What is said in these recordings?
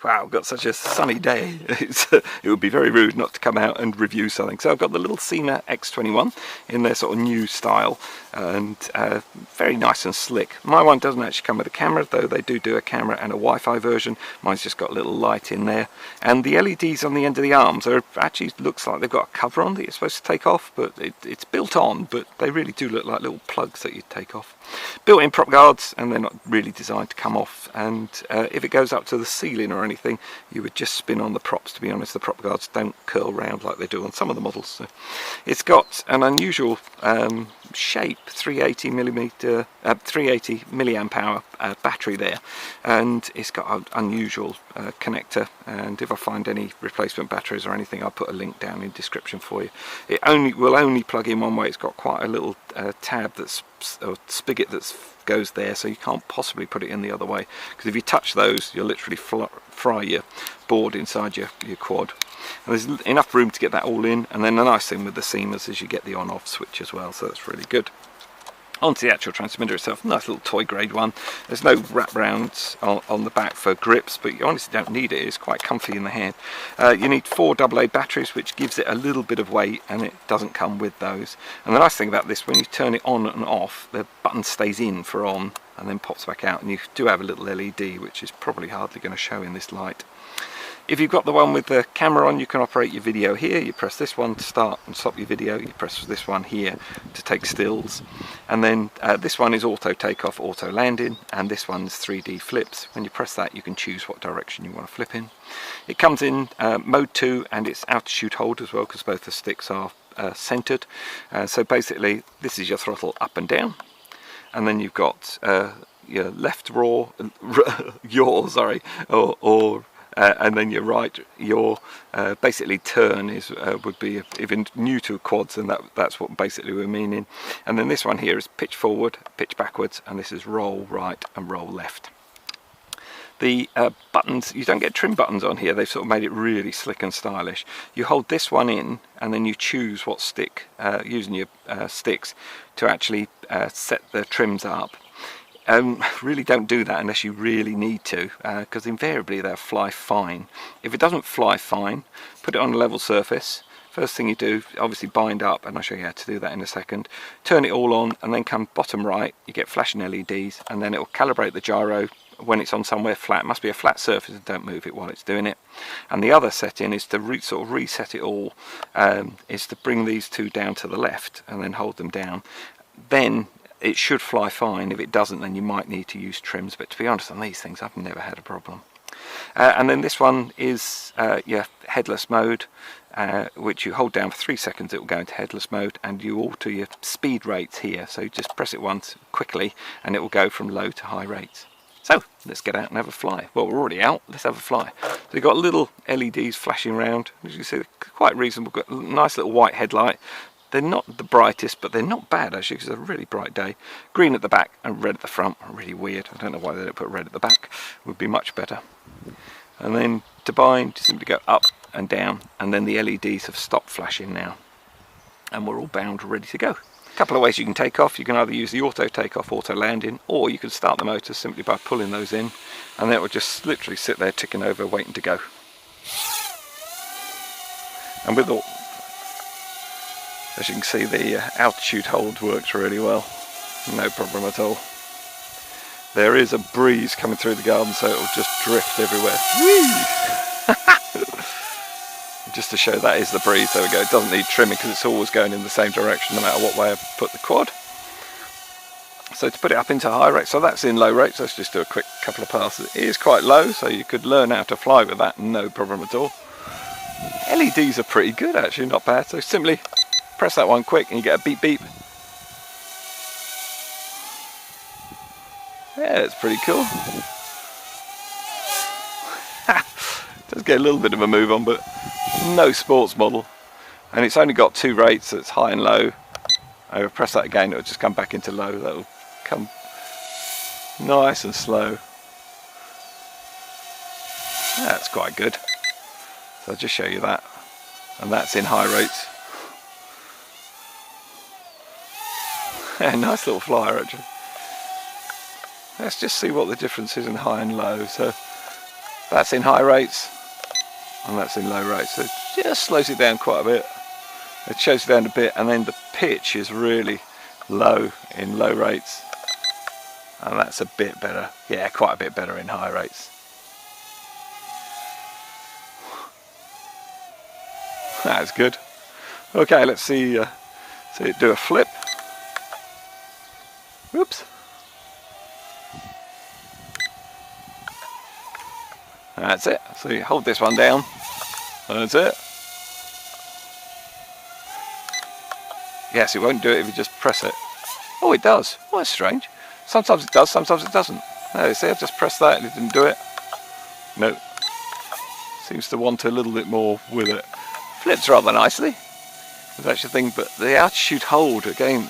Wow, I've got such a sunny day. It would be very rude not to come out and review something. So I've got the little Syma X21 in their sort of new style, and very nice and slick. My one doesn't actually come with a camera, though they do a camera and a Wi-Fi version. Mine's just got a little light in there. And the LEDs on the end of the arms are actually, looks like they've got a cover on that you're supposed to take off, but it's built on, but they really do look like little plugs that you take off. Built-in prop guards, and they're not really designed to come off, and if it goes up to the ceiling or anything, you would just spin on the props. To be honest, the prop guards don't curl round like they do on some of the models. So it's got an unusual shape, 380 milliamp hour battery there, and it's got an unusual connector, and if I find any replacement batteries or anything, I'll put a link down in the description for you. It will only plug in one way. It's got quite a little tab that's or spigot that goes there, so you can't possibly put it in the other way, because if you touch those, you'll literally fry your board inside your quad. And there's enough room to get that all in, and then the nice thing with the Symas is you get the on-off switch as well, so that's really good. Onto the actual transmitter itself, nice little toy grade one. There's no wrap rounds on the back for grips, but you honestly don't need it. It's quite comfy in the hand. You need 4 AA batteries, which gives it a little bit of weight, and it doesn't come with those. And the nice thing about this, when you turn it on and off, the button stays in for on and then pops back out, and you do have a little LED, which is probably hardly going to show in this light. If you've got the one with the camera on, you can operate your video here. You press this one to start and stop your video. You press this one here to take stills. And then this one is auto takeoff, auto landing, and this one's 3D flips. When you press that, you can choose what direction you want to flip in. It comes in mode 2, and it's altitude hold as well, because both the sticks are centered. So basically, this is your throttle up and down. And then you've got your left yaw, and then your right, your basically turn is would be, if you're new to quads, and that's what basically we're meaning. And then this one here is pitch forward, pitch backwards, and this is roll right and roll left. The buttons, you don't get trim buttons on here. They've sort of made it really slick and stylish. You hold this one in, and then you choose what stick, using your sticks to actually set the trims up. Really don't do that unless you really need to, because invariably they'll fly fine. If it doesn't fly fine, put it on a level surface. First thing you do, obviously bind up, and I'll show you how to do that in a second. Turn it all on, and then come bottom right, you get flashing LEDs, and then it will calibrate the gyro when it's on somewhere flat. It must be a flat surface, and don't move it while it's doing it. And the other setting is to sort of reset it all, is to bring these two down to the left, and then hold them down. Then it should fly fine. If it doesn't, then you might need to use trims, but to be honest, on these things I've never had a problem. And then this one is your headless mode, which you hold down for 3 seconds, it will go into headless mode, and you alter your speed rates here. So you just press it once quickly and it will go from low to high rates. So let's get out and have a fly. Well, we're already out, let's have a fly. So you've got little LEDs flashing around, as you can see, they're quite reasonable. Got a nice little white headlight. They're not the brightest, but they're not bad actually, because it's a really bright day. Green at the back and red at the front. Really weird. I don't know why they don't put red at the back. Would be much better. And then to bind, you simply go up and down, and then the LEDs have stopped flashing now. And we're all bound, ready to go. A couple of ways you can take off. You can either use the auto takeoff, auto landing, or you can start the motor simply by pulling those in, and then it will just literally sit there ticking over, waiting to go. And with all, as you can see, the altitude hold works really well, no problem at all. There is a breeze coming through the garden, so it will just drift everywhere. Just to show that is the breeze. There we go. It doesn't need trimming because it's always going in the same direction no matter what way I put the quad. So to put it up into high rate, so that's in low rates. Let's just do a quick couple of passes. It is quite low, so you could learn how to fly with that, no problem at all. LEDs are pretty good actually, not bad. So simply press that one quick and you get a beep beep. Yeah, it's pretty cool. Does get a little bit of a move on, but no sports model. And it's only got 2 rates, so it's high and low. I will press that again, it'll just come back into low. That'll come nice and slow. That's quite good. So I'll just show you that. And that's in high rates. Yeah, nice little flyer actually. Let's just see what the difference is in high and low. So That's in high rates, and that's in low rates. So it just slows it down quite a bit. It shows it down a bit, and then the pitch is really low in low rates, and that's a bit better. Yeah, quite a bit better in high rates. That's good. Okay, let's see it do a flip. Whoops. That's it. So you hold this one down. That's it. Yes, it won't do it if you just press it. Oh, it does. Oh, that's strange. Sometimes it does, sometimes it doesn't. No, see, I just pressed that and it didn't do it. No. Seems to want a little bit more with it. Flips rather nicely. That's the thing, but the altitude hold, again,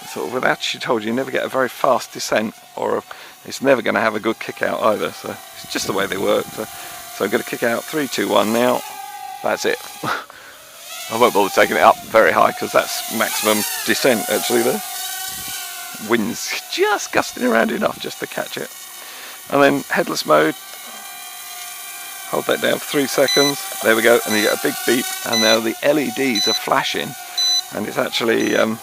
sort of with altitude hold, you never get a very fast descent, or it's never going to have a good kick out either. So it's just the way they work. So I'm going to kick out 3, 2, 1 now. That's it. I won't bother taking it up very high because that's maximum descent actually there. Wind's just gusting around enough just to catch it. And then headless mode. Hold that down for 3 seconds. There we go, and you get a big beep, and now the LEDs are flashing, and it's actually oh,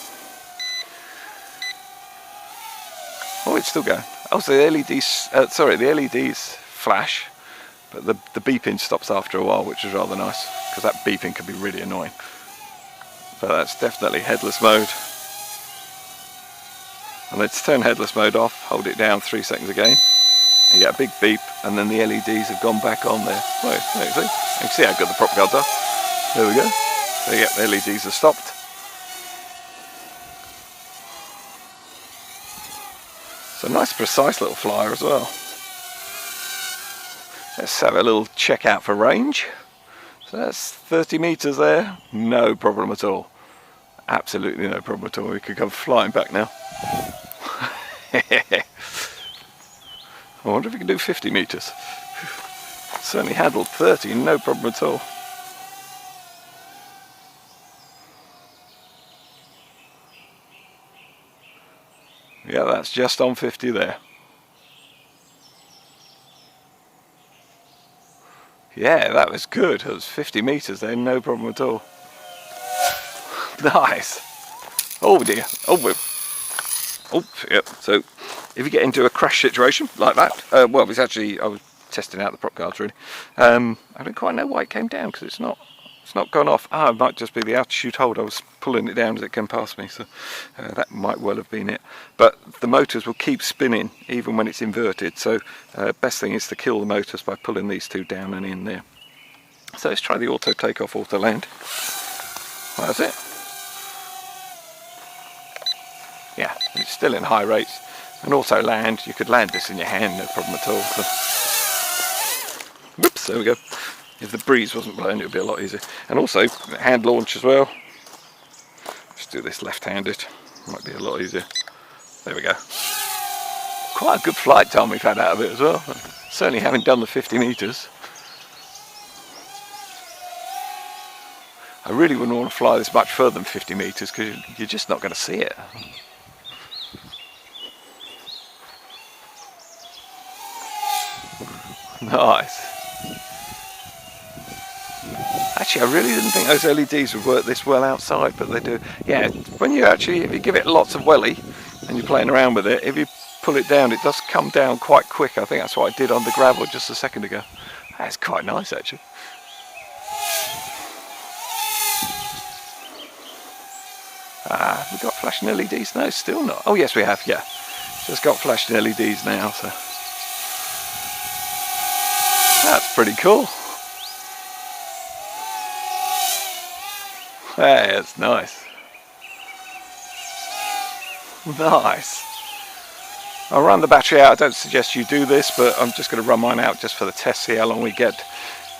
it's still going. Oh, so the LEDs the LEDs flash, but the beeping stops after a while, which is rather nice, because that beeping can be really annoying. But that's definitely headless mode. And let's turn headless mode off, hold it down 3 seconds again. You get a big beep, and then the LEDs have gone back on there. Well, there you see. You can see how good the prop guards are. There we go. So yeah, the LEDs have stopped. It's a nice precise little flyer as well. Let's have a little check out for range. So that's 30 meters there. No problem at all. Absolutely no problem at all. We could come flying back now. I wonder if we can do 50 meters. Certainly handled 30, no problem at all. Yeah, that's just on 50 there. Yeah, that was good. It was 50 meters there, no problem at all. Nice. Oh dear. Oh, yep. So if you get into a crash situation like that, well, it's actually, I was testing out the prop guards really. I don't quite know why it came down, because it's not gone off. It might just be the altitude hold. I was pulling it down as it came past me, so that might well have been it. But the motors will keep spinning even when it's inverted, so best thing is to kill the motors by pulling these two down and in there. So let's try the auto takeoff, auto land. That's it. Yeah, it's still in high rates. And auto land, you could land this in your hand, no problem at all. So. Whoops, there we go. If the breeze wasn't blowing, it would be a lot easier. And also, hand launch as well. Let's do this left-handed. Might be a lot easier. There we go. Quite a good flight time we've had out of it as well. Certainly having done the 50 meters. I really wouldn't want to fly this much further than 50 meters because you're just not going to see it. Nice. Actually, I really didn't think those LEDs would work this well outside, but they do. Yeah, when you actually, if you give it lots of welly and you're playing around with it, if you pull it down, it does come down quite quick. I think that's what I did on the gravel just a second ago. That's quite nice, actually. Have we got flashing LEDs? No, still not. Oh, yes, we have, yeah. Just got flashing LEDs now, so. That's pretty cool. Hey, it's nice. Nice. I'll run the battery out. I don't suggest you do this, but I'm just going to run mine out just for the test, see how long we get.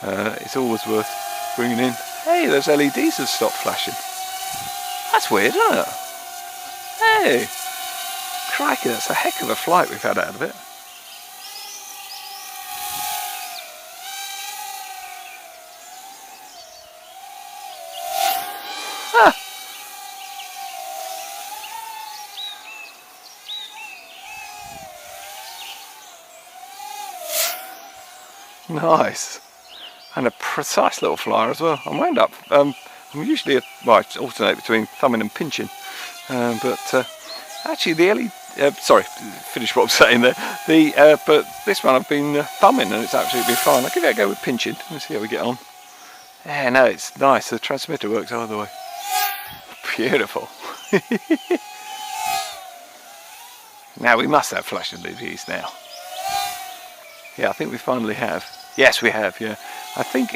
It's always worth bringing in. Hey, those LEDs have stopped flashing. That's weird, isn't it? Hey, crikey, that's a heck of a flight we've had out of it. Nice. And a precise little flyer as well. I wound up, I'm usually, I alternate between thumbing and pinching, but actually the LED, sorry, finish what I'm saying there. But this one I've been thumbing and it's absolutely fine. I'll give it a go with pinching and see how we get on. Yeah, no, it's nice. The transmitter works either way. Beautiful. Now we must have flash LEDs now. Yeah, I think we finally have. Yes, we have. Yeah, I think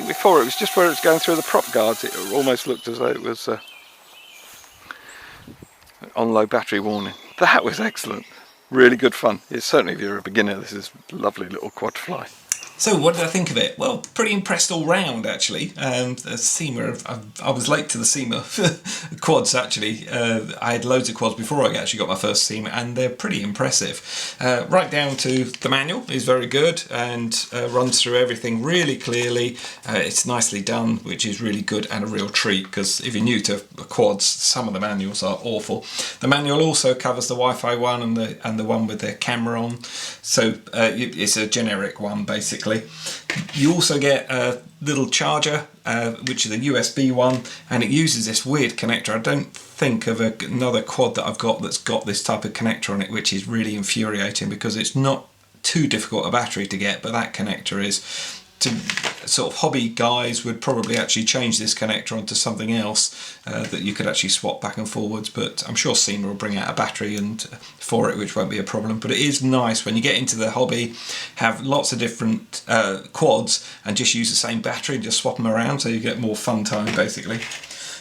before it was just where it was going through the prop guards. It almost looked as though it was on low battery warning. That was excellent. Really good fun. It's certainly, if you're a beginner, this is a lovely little quad fly. So what did I think of it? Well, pretty impressed all round actually. Syma, I was late to the Syma quads actually. I had loads of quads before I actually got my first Syma, and they're pretty impressive. Right down to the manual is very good and runs through everything really clearly. It's nicely done, which is really good and a real treat, because if you're new to quads, some of the manuals are awful. The manual also covers the Wi-Fi one and the one with the camera on, so it's a generic one basically. You also get a little charger, which is a USB one, and it uses this weird connector. I don't think of another quad that I've got that's got this type of connector on it, which is really infuriating because it's not too difficult a battery to get, but that connector is. To sort of hobby guys would probably actually change this connector onto something else that you could actually swap back and forwards, but I'm sure Syma will bring out a battery and for it, which won't be a problem. But it is nice when you get into the hobby, have lots of different quads and just use the same battery and just swap them around, so you get more fun time basically.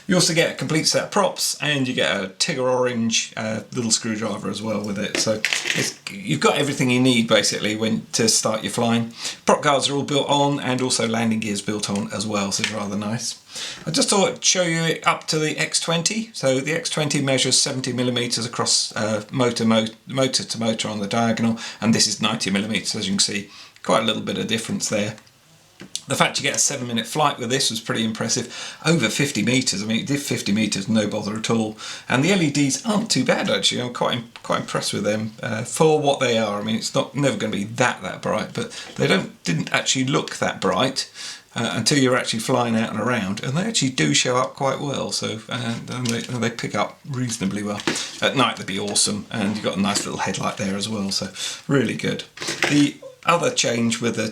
You also get a complete set of props, and you get a Tigger orange little screwdriver as well with it. So you've got everything you need basically to start your flying. Prop guards are all built on, and also landing gears built on as well, so it's rather nice. I just thought I'd show you it up to the X20. So the X20 measures 70mm across motor to motor on the diagonal, and this is 90mm, as you can see. Quite a little bit of difference there. The fact you get a 7-minute flight with this was pretty impressive. Over 50 metres, I mean it did 50 metres, no bother at all. And the LEDs aren't too bad actually, I'm quite impressed with them for what they are. I mean it's never going to be that bright, but they didn't actually look that bright until you're actually flying out and around, and they actually do show up quite well, so and they pick up reasonably well. At night they'd be awesome, and you've got a nice little headlight there as well, so really good. The other change with the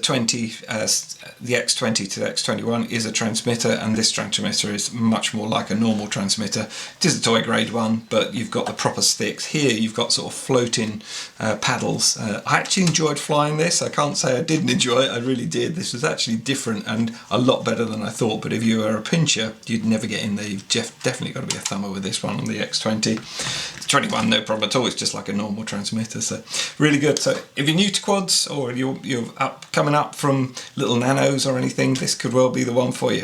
the X20 to the X21 is a transmitter, and this transmitter is much more like a normal transmitter. It is a toy grade one, but you've got the proper sticks. Here you've got sort of floating paddles. I actually enjoyed flying this. I can't say I didn't enjoy it, I really did. This was actually different and a lot better than I thought, but if you were a pincher you'd never get in there. You've definitely got to be a thumber with this one on the X20. The 21 no problem at all, it's just like a normal transmitter, so really good. So if you're new to quads, or you're coming up from little nanos or anything, this could well be the one for you.